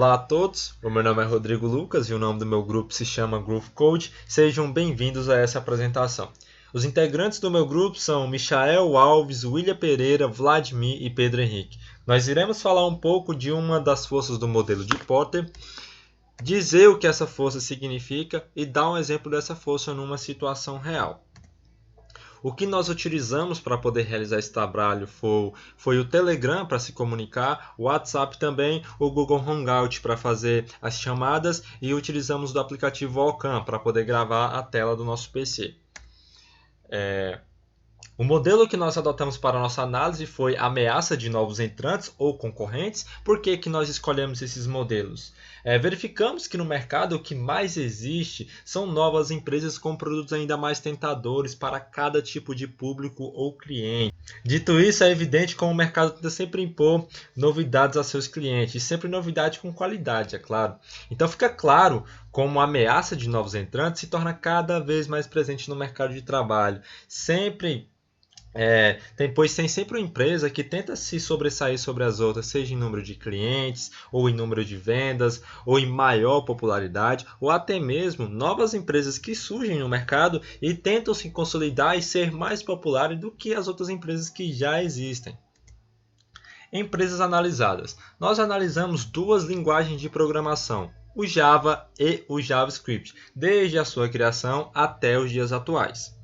Olá a todos, o meu nome é Rodrigo Lucas e o nome do meu grupo se chama Groove Code. Sejam bem-vindos a essa apresentação. Os integrantes do meu grupo são Michael Alves, William Pereira, Vladimir e Pedro Henrique. Nós iremos falar um pouco de uma das forças do modelo de Potter, dizer o que essa força significa e dar um exemplo dessa força numa situação real. O que nós utilizamos para poder realizar esse trabalho foi o Telegram para se comunicar, o WhatsApp também, o Google Hangout para fazer as chamadas e utilizamos do aplicativo Volcan para poder gravar a tela do nosso PC. O modelo que nós adotamos para a nossa análise foi a ameaça de novos entrantes ou concorrentes. Por que nós escolhemos esses modelos? Verificamos que no mercado o que mais existe são novas empresas com produtos ainda mais tentadores para cada tipo de público ou cliente. Dito isso, é evidente como o mercado tenta sempre impor novidades a seus clientes, e sempre novidade com qualidade, é claro. Então fica claro como a ameaça de novos entrantes se torna cada vez mais presente no mercado de trabalho. Pois tem sempre uma empresa que tenta se sobressair sobre as outras, seja em número de clientes, ou em número de vendas, ou em maior popularidade, ou até mesmo novas empresas que surgem no mercado e tentam se consolidar e ser mais populares do que as outras empresas que já existem. Empresas analisadas. Nós analisamos duas linguagens de programação, o Java e o JavaScript, desde a sua criação até os dias atuais.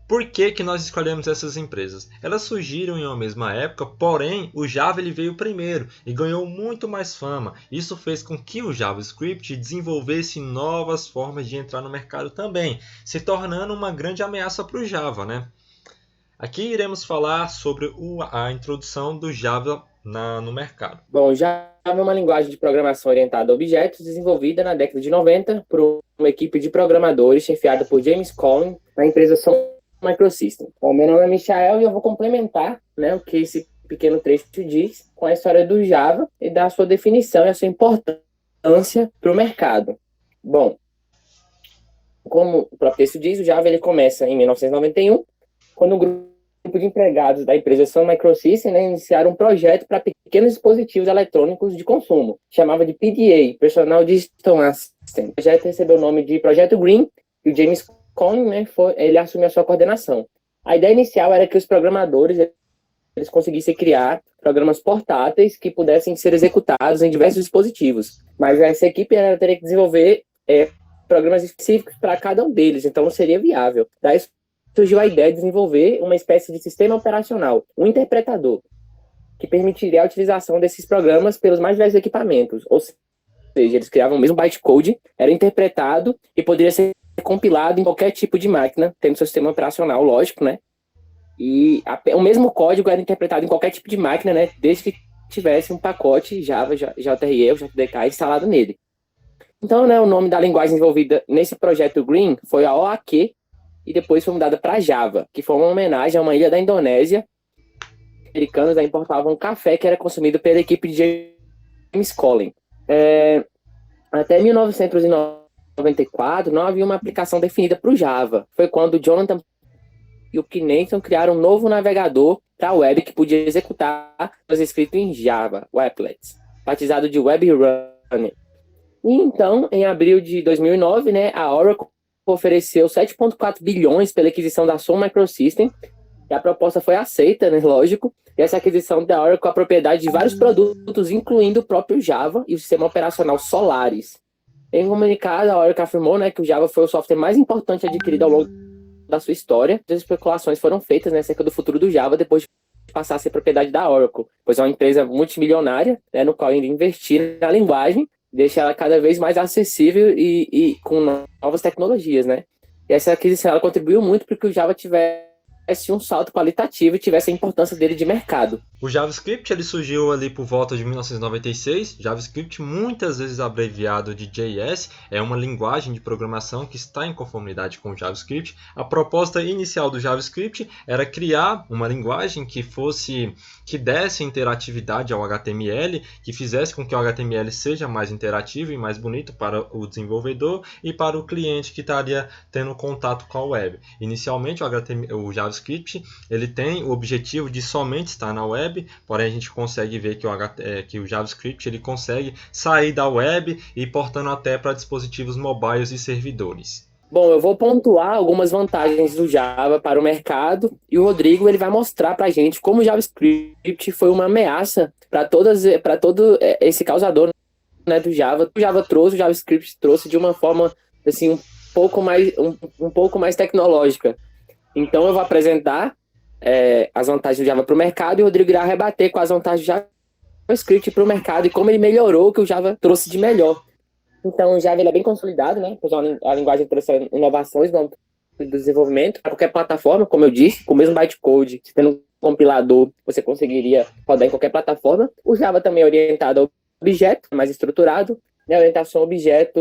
Por que nós escolhemos essas empresas? Elas surgiram em uma mesma época, porém o Java ele veio primeiro e ganhou muito mais fama. Isso fez com que o JavaScript desenvolvesse novas formas de entrar no mercado também, se tornando uma grande ameaça para o Java, né? Aqui iremos falar sobre a introdução do Java no mercado. Bom, Java é uma linguagem de programação orientada a objetos desenvolvida na década de 90 por uma equipe de programadores chefiada por James Collins na empresa Sun Microsystem. Bom, meu nome é Michael e eu vou complementar, o que esse pequeno trecho diz com a história do Java e da sua definição e a sua importância para o mercado. Bom, como o próprio texto diz, o Java ele começa em 1991, quando um grupo de empregados da empresa Sun Microsystem iniciaram um projeto para pequenos dispositivos eletrônicos de consumo, chamava de PDA, Personal Digital Assistant. O projeto recebeu o nome de Projeto Green e o James Collins, ele assumiu a sua coordenação. A ideia inicial era que os programadores eles conseguissem criar programas portáteis que pudessem ser executados em diversos dispositivos. Mas essa equipe teria que desenvolver programas específicos para cada um deles, então não seria viável. Daí surgiu a ideia de desenvolver uma espécie de sistema operacional, um interpretador, que permitiria a utilização desses programas pelos mais diversos equipamentos. Ou seja, eles criavam o mesmo bytecode, era interpretado e poderia ser compilado em qualquer tipo de máquina, tendo seu sistema operacional, lógico, E o mesmo código era interpretado em qualquer tipo de máquina, desde que tivesse um pacote Java, JRE ou JDK instalado nele. Então, o nome da linguagem desenvolvida nesse projeto Green foi a OAQ, e depois foi mudada para Java, que foi uma homenagem a uma ilha da Indonésia. Os americanos importavam café que era consumido pela equipe de James Collins. Até 1994, não havia uma aplicação definida para o Java. Foi quando o Jonathan e o Kneyton criaram um novo navegador para a web que podia executar os escritos em Java, o Applets, batizado de Web Runner. E então, em abril de 2009, a Oracle ofereceu 7,4 bilhões pela aquisição da Sun Microsystem, e a proposta foi aceita, lógico, e essa aquisição da Oracle com a propriedade de vários produtos, incluindo o próprio Java e o sistema operacional Solaris. Em comunicado, a Oracle afirmou que o Java foi o software mais importante adquirido ao longo da sua história. As especulações foram feitas acerca do futuro do Java depois de passar a ser propriedade da Oracle, pois é uma empresa multimilionária, no qual ainda investir na linguagem, deixa ela cada vez mais acessível e com novas tecnologias, E essa aquisição ela contribuiu muito para que o Java tivesse um salto qualitativo e tivesse a importância dele de mercado. O JavaScript ele surgiu ali por volta de 1996. JavaScript, muitas vezes abreviado de JS, é uma linguagem de programação que está em conformidade com o JavaScript. A proposta inicial do JavaScript era criar uma linguagem que desse interatividade ao HTML, que fizesse com que o HTML seja mais interativo e mais bonito para o desenvolvedor e para o cliente que estaria tendo contato com a web. Inicialmente o JavaScript JavaScript ele tem o objetivo de somente estar na web, porém a gente consegue ver que o JavaScript ele consegue sair da web e portando até para dispositivos mobiles e servidores. Bom, eu vou pontuar algumas vantagens do Java para o mercado e o Rodrigo ele vai mostrar para a gente como o JavaScript foi uma ameaça para todo esse causador, né, do Java. O JavaScript trouxe de uma forma assim um pouco mais tecnológica. Então eu vou apresentar as vantagens do Java para o mercado e o Rodrigo irá rebater com as vantagens do JavaScript para o mercado e como ele melhorou o que o Java trouxe de melhor. Então, o Java ele é bem consolidado, né? A linguagem trouxe inovações no âmbito do desenvolvimento. Para qualquer plataforma, como eu disse, com o mesmo bytecode, tendo um compilador, você conseguiria rodar em qualquer plataforma. O Java também é orientado ao objeto, mais estruturado. A orientação ao objeto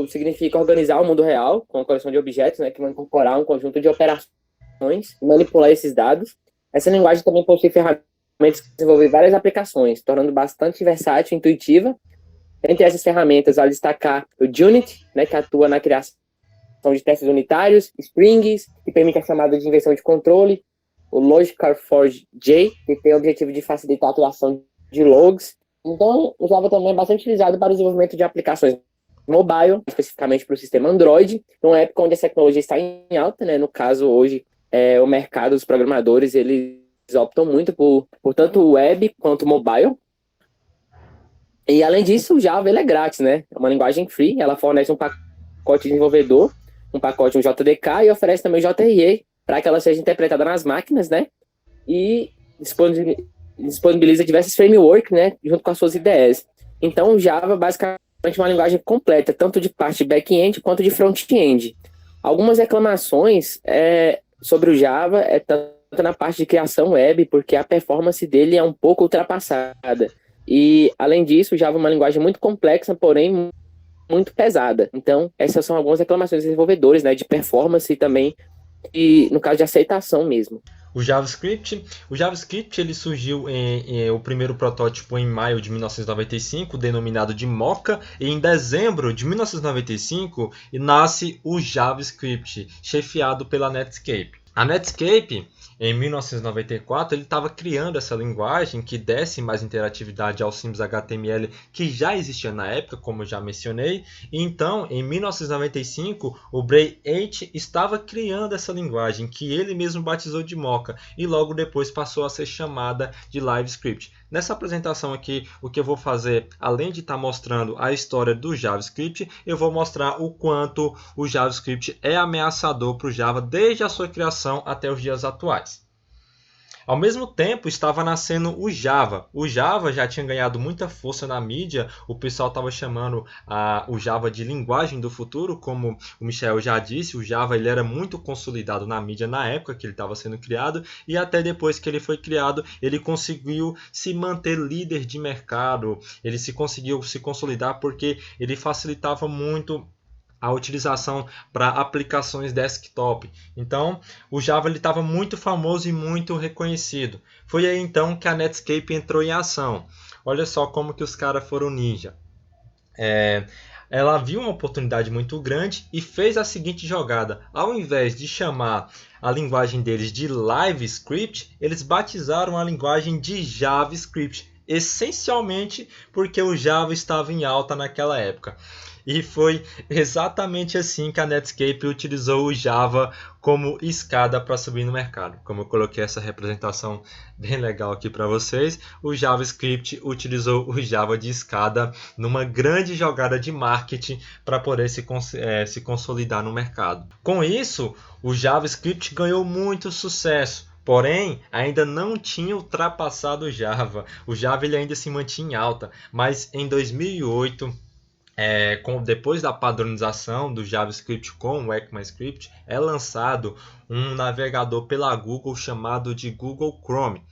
significa organizar o mundo real, com a coleção de objetos, né, que vão incorporar um conjunto de operações, manipular esses dados. Essa linguagem também possui ferramentas para desenvolver várias aplicações, tornando bastante versátil e intuitiva. Entre essas ferramentas, vale destacar o Unity, né, que atua na criação de testes unitários, Springs, que permite a chamada de inversão de controle, o Logicalforge-J, que tem o objetivo de facilitar a criação de logs. Então, o Java também é bastante utilizado para o desenvolvimento de aplicações mobile, especificamente para o sistema Android, numa época onde a tecnologia está em alta, né? No caso, hoje, o mercado dos programadores, eles optam muito por tanto web quanto mobile. E, além disso, o Java ele é grátis, né? É uma linguagem free, ela fornece um pacote de desenvolvedor, um pacote, um JDK, e oferece também o JRE, para que ela seja interpretada nas máquinas, né? E disponibiliza diversos frameworks, né? Junto com as suas IDEs. Então, o Java, basicamente, é uma linguagem completa, tanto de parte back-end quanto de front-end. Algumas reclamações sobre o Java tanto na parte de criação web, porque a performance dele é um pouco ultrapassada. E, além disso, o Java é uma linguagem muito complexa, porém muito pesada. Então, essas são algumas reclamações dos desenvolvedores, né, de performance e também, no caso de aceitação mesmo. O JavaScript ele surgiu o primeiro protótipo em maio de 1995, denominado de Mocha, e em dezembro de 1995 nasce o JavaScript, chefiado pela Netscape. A Netscape, em 1994, ele estava criando essa linguagem que desse mais interatividade aos símbolos HTML que já existia na época, como eu já mencionei. E então, em 1995, o Bray H estava criando essa linguagem que ele mesmo batizou de Mocha e logo depois passou a ser chamada de LiveScript. Nessa apresentação aqui, o que eu vou fazer, além de estar mostrando a história do JavaScript, eu vou mostrar o quanto o JavaScript é ameaçador para o Java desde a sua criação até os dias atuais. Ao mesmo tempo, estava nascendo o Java. O Java já tinha ganhado muita força na mídia. O pessoal estava chamando o Java de linguagem do futuro. Como o Michel já disse, o Java ele era muito consolidado na mídia na época que ele estava sendo criado. E até depois que ele foi criado, ele conseguiu se manter líder de mercado. Ele conseguiu se consolidar porque ele facilitava muito a utilização para aplicações desktop. Então, o Java estava muito famoso e muito reconhecido. Foi aí então que a Netscape entrou em ação. Olha só como que os caras foram ninja. Ela viu uma oportunidade muito grande e fez a seguinte jogada. Ao invés de chamar a linguagem deles de LiveScript, eles batizaram a linguagem de JavaScript, essencialmente porque o Java estava em alta naquela época. E foi exatamente assim que a Netscape utilizou o Java como escada para subir no mercado. Como eu coloquei essa representação bem legal aqui para vocês, o JavaScript utilizou o Java de escada numa grande jogada de marketing para poder se consolidar no mercado. Com isso, o JavaScript ganhou muito sucesso. Porém, ainda não tinha ultrapassado o Java. O Java ele ainda se mantinha em alta, mas em 2008... depois da padronização do JavaScript com o ECMAScript, é lançado um navegador pela Google chamado de Google Chrome,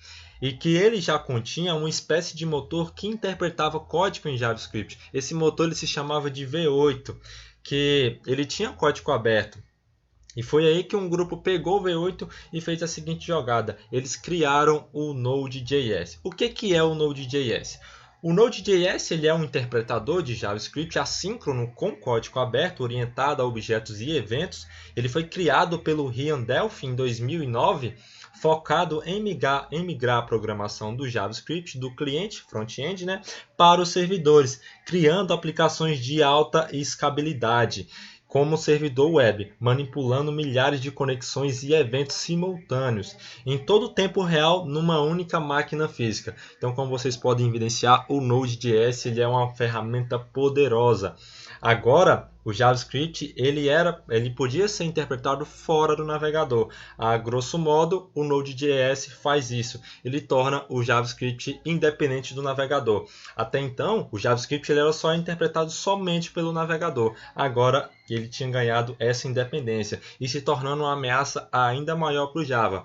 e que ele já continha uma espécie de motor que interpretava código em JavaScript. Esse motor ele se chamava de V8, que ele tinha código aberto. E foi aí que um grupo pegou o V8 e fez a seguinte jogada. Eles criaram o Node.js. O que é o Node.js? O Node.js ele é um interpretador de JavaScript assíncrono com código aberto orientado a objetos e eventos. Ele foi criado pelo Ian Delphi em 2009, focado em migrar a programação do JavaScript do cliente front-end, né, para os servidores, criando aplicações de alta escalabilidade, como servidor web, manipulando milhares de conexões e eventos simultâneos, em todo o tempo real, numa única máquina física. Então, como vocês podem evidenciar, o Node.js ele é uma ferramenta poderosa. Agora, o JavaScript ele podia ser interpretado fora do navegador. A grosso modo, o Node.js faz isso. Ele torna o JavaScript independente do navegador. Até então, o JavaScript ele era só interpretado somente pelo navegador. Agora, ele tinha ganhado essa independência e se tornando uma ameaça ainda maior para o Java.